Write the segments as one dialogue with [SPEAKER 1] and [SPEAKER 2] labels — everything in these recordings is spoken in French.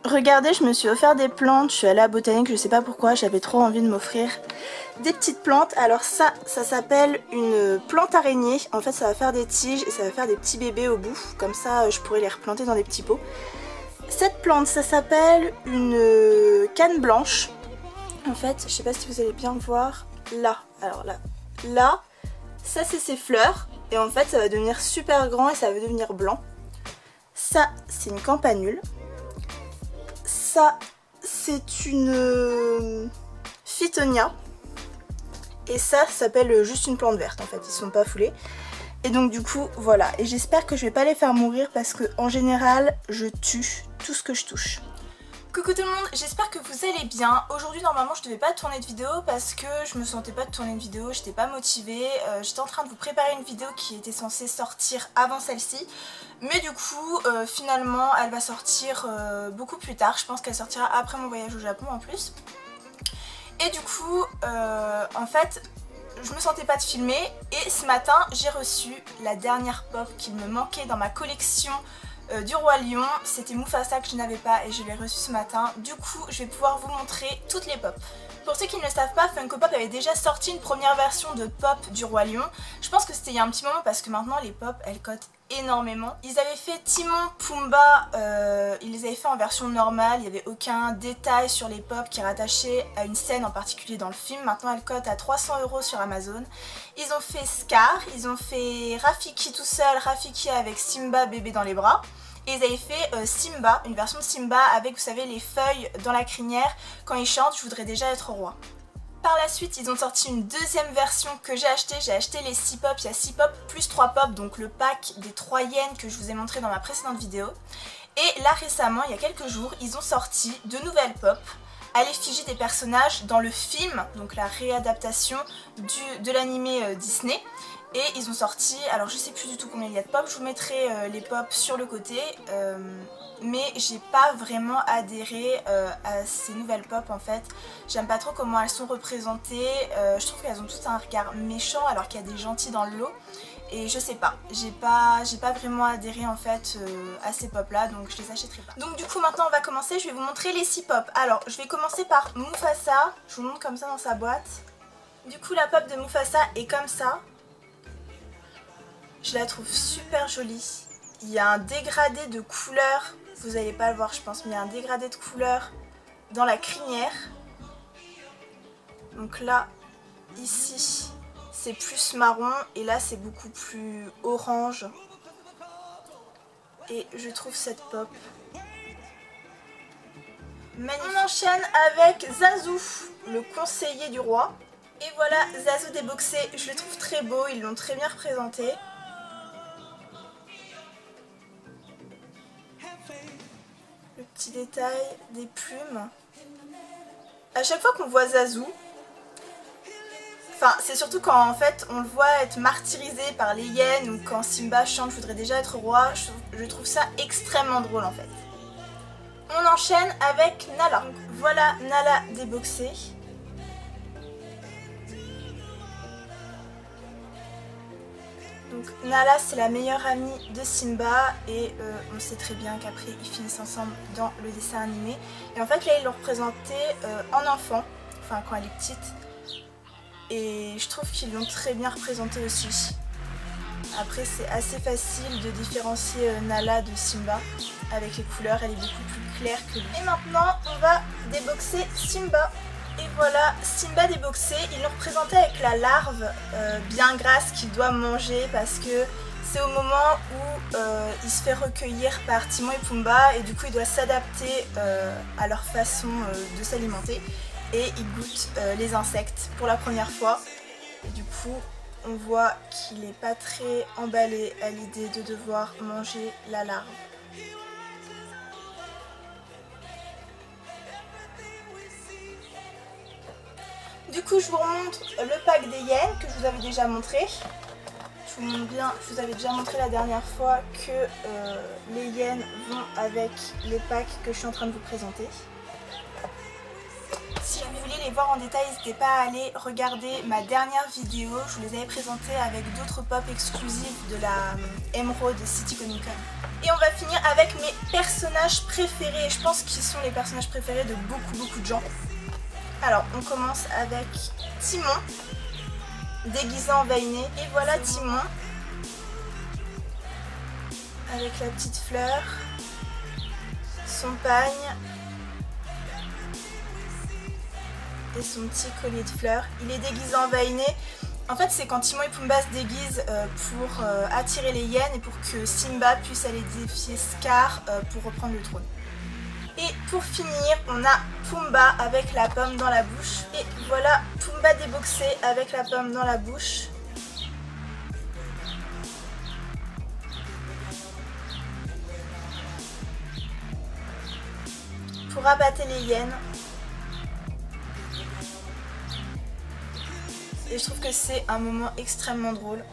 [SPEAKER 1] Regardez, je me suis offert des plantes, je suis allée à Botanique, je sais pas pourquoi, j'avais trop envie de m'offrir des petites plantes. Alors ça s'appelle une plante araignée. En fait, ça va faire des tiges et ça va faire des petits bébés au bout. Comme ça, je pourrais les replanter dans des petits pots. Cette plante, ça s'appelle une canne blanche. En fait, je sais pas si vous allez bien voir là. Alors là, ça c'est ses fleurs. Et en fait, ça va devenir super grand et ça va devenir blanc. Ça, c'est une campanule. Ça, c'est une Phytonia. Et ça s'appelle juste une plante verte en fait, ils sont pas foulés. Et donc du coup, voilà. Et j'espère que je vais pas les faire mourir parce que en général, je tue tout ce que je touche. Coucou tout le monde, j'espère que vous allez bien. Aujourd'hui normalement je devais pas tourner de vidéo parce que je me sentais pas de tourner une vidéo, j'étais pas motivée. J'étais en train de vous préparer une vidéo qui était censée sortir avant celle-ci. Mais du coup finalement elle va sortir beaucoup plus tard. Je pense qu'elle sortira après mon voyage au Japon en plus. Et du coup en fait je me sentais pas de filmer. Et ce matin j'ai reçu la dernière pop qu'il me manquait dans ma collection du Roi Lion. C'était Mufasa que je n'avais pas et je l'ai reçu ce matin. Du coup je vais pouvoir vous montrer toutes les pop. Pour ceux qui ne le savent pas, Funko Pop avait déjà sorti une première version de pop du Roi Lion. Je pense que c'était il y a un petit moment parce que maintenant les pop elles cotent énormément. Ils avaient fait Timon, Pumba, ils les avaient fait en version normale, il n'y avait aucun détail sur les pop qui est rattaché à une scène en particulier dans le film. Maintenant elles cotent à 300 € sur Amazon. Ils ont fait Scar, ils ont fait Rafiki tout seul, Rafiki avec Simba bébé dans les bras. Et ils avaient fait Simba, une version de Simba avec, vous savez, les feuilles dans la crinière. Quand il chante, je voudrais déjà être roi. Par la suite, ils ont sorti une deuxième version que j'ai acheté les 6 pop. Il y a 6 pop plus 3 pop, donc le pack des 3 yens que je vous ai montré dans ma précédente vidéo. Et là récemment, il y a quelques jours, ils ont sorti de nouvelles pop à l'effigie des personnages dans le film, donc la réadaptation de l'animé Disney. Et ils ont sorti, alors je sais plus du tout combien il y a de pop, je vous mettrai les pop sur le côté, mais j'ai pas vraiment adhéré à ces nouvelles pop en fait. J'aime pas trop comment elles sont représentées, je trouve qu'elles ont toutes un regard méchant alors qu'il y a des gentils dans le lot. Et je sais pas, j'ai pas vraiment adhéré en fait à ces pop là, donc je les achèterai pas. Donc du coup maintenant on va commencer, je vais vous montrer les 6 pop. Alors je vais commencer par Mufasa, je vous montre comme ça dans sa boîte. Du coup la pop de Mufasa est comme ça. Je la trouve super jolie. Il y a un dégradé de couleurs, vous n'allez pas le voir je pense, mais il y a un dégradé de couleurs dans la crinière. Donc là, ici, c'est plus marron et là c'est beaucoup plus orange. Et je trouve cette pop magnifique. On enchaîne avec Zazu, le conseiller du roi. Et voilà Zazu déboxé, je le trouve très beau, ils l'ont très bien représenté. Le petit détail des plumes. À chaque fois qu'on voit Zazu, enfin c'est surtout quand en fait on le voit être martyrisé par les hyènes ou quand Simba chante je voudrais déjà être roi, je trouve ça extrêmement drôle en fait. On enchaîne avec Nala. Donc, voilà Nala déboxée. Donc Nala c'est la meilleure amie de Simba et on sait très bien qu'après ils finissent ensemble dans le dessin animé. Et en fait là ils l'ont représentée en enfant, enfin quand elle est petite. Et je trouve qu'ils l'ont très bien représentée aussi. Après c'est assez facile de différencier Nala de Simba avec les couleurs, elle est beaucoup plus claire que lui. Et maintenant on va déboxer Simba. Et voilà, Simba déboxé, ils l'ont représenté avec la larve bien grasse qu'il doit manger parce que c'est au moment où il se fait recueillir par Timon et Pumba et du coup il doit s'adapter à leur façon de s'alimenter et il goûte les insectes pour la première fois. Et du coup on voit qu'il n'est pas très emballé à l'idée de devoir manger la larve. Du coup je vous remontre le pack des hyènes que je vous avais déjà montré. Je vous montre bien, je vous avais déjà montré la dernière fois que les hyènes vont avec le pack que je suis en train de vous présenter. Si vous voulez les voir en détail, n'hésitez pas à aller regarder ma dernière vidéo. Je vous les avais présentées avec d'autres pop exclusives de la Emerald City Comic Con. Et on va finir avec mes personnages préférés. Je pense qu'ils sont les personnages préférés de beaucoup de gens. Alors on commence avec Timon, déguisé en Vainé. Et voilà Timon, avec la petite fleur, son pagne et son petit collier de fleurs. Il est déguisé en Vainé. En fait c'est quand Timon et Pumba se déguisent pour attirer les hyènes et pour que Simba puisse aller défier Scar pour reprendre le trône. Et pour finir, on a Pumba avec la pomme dans la bouche. Et voilà Pumba déboxé avec la pomme dans la bouche. Pour abattre les hyènes. Et je trouve que c'est un moment extrêmement drôle.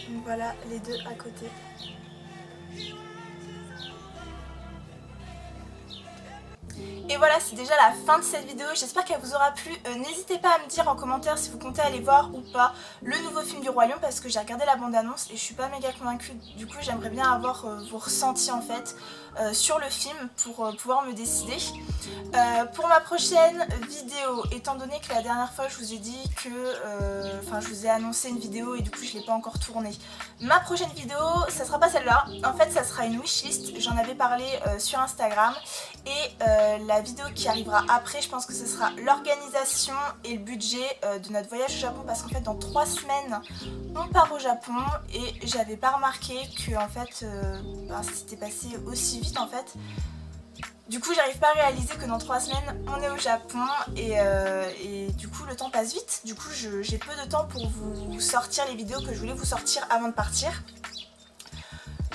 [SPEAKER 1] Donc voilà les deux à côté. Et voilà, c'est déjà la fin de cette vidéo, j'espère qu'elle vous aura plu. N'hésitez pas à me dire en commentaire si vous comptez aller voir ou pas le nouveau film du Roi Lion, parce que j'ai regardé la bande-annonce et je suis pas méga convaincue. Du coup j'aimerais bien avoir vos ressentis en fait sur le film pour pouvoir me décider. Pour ma prochaine vidéo, étant donné que la dernière fois je vous ai dit que... Enfin je vous ai annoncé une vidéo et du coup je l'ai pas encore tournée. Ma prochaine vidéo, ça sera pas celle-là, en fait ça sera une wishlist, j'en avais parlé sur Instagram. Et la vidéo qui arrivera après, je pense que ce sera l'organisation et le budget de notre voyage au Japon, parce qu'en fait dans 3 semaines on part au Japon et j'avais pas remarqué que en fait c'était passé aussi vite en fait. Du coup j'arrive pas à réaliser que dans 3 semaines on est au Japon et du coup le temps passe vite. Du coup j'ai peu de temps pour vous sortir les vidéos que je voulais vous sortir avant de partir.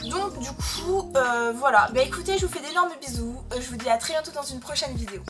[SPEAKER 1] Donc du coup voilà, bah écoutez, je vous fais d'énormes bisous, je vous dis à très bientôt dans une prochaine vidéo.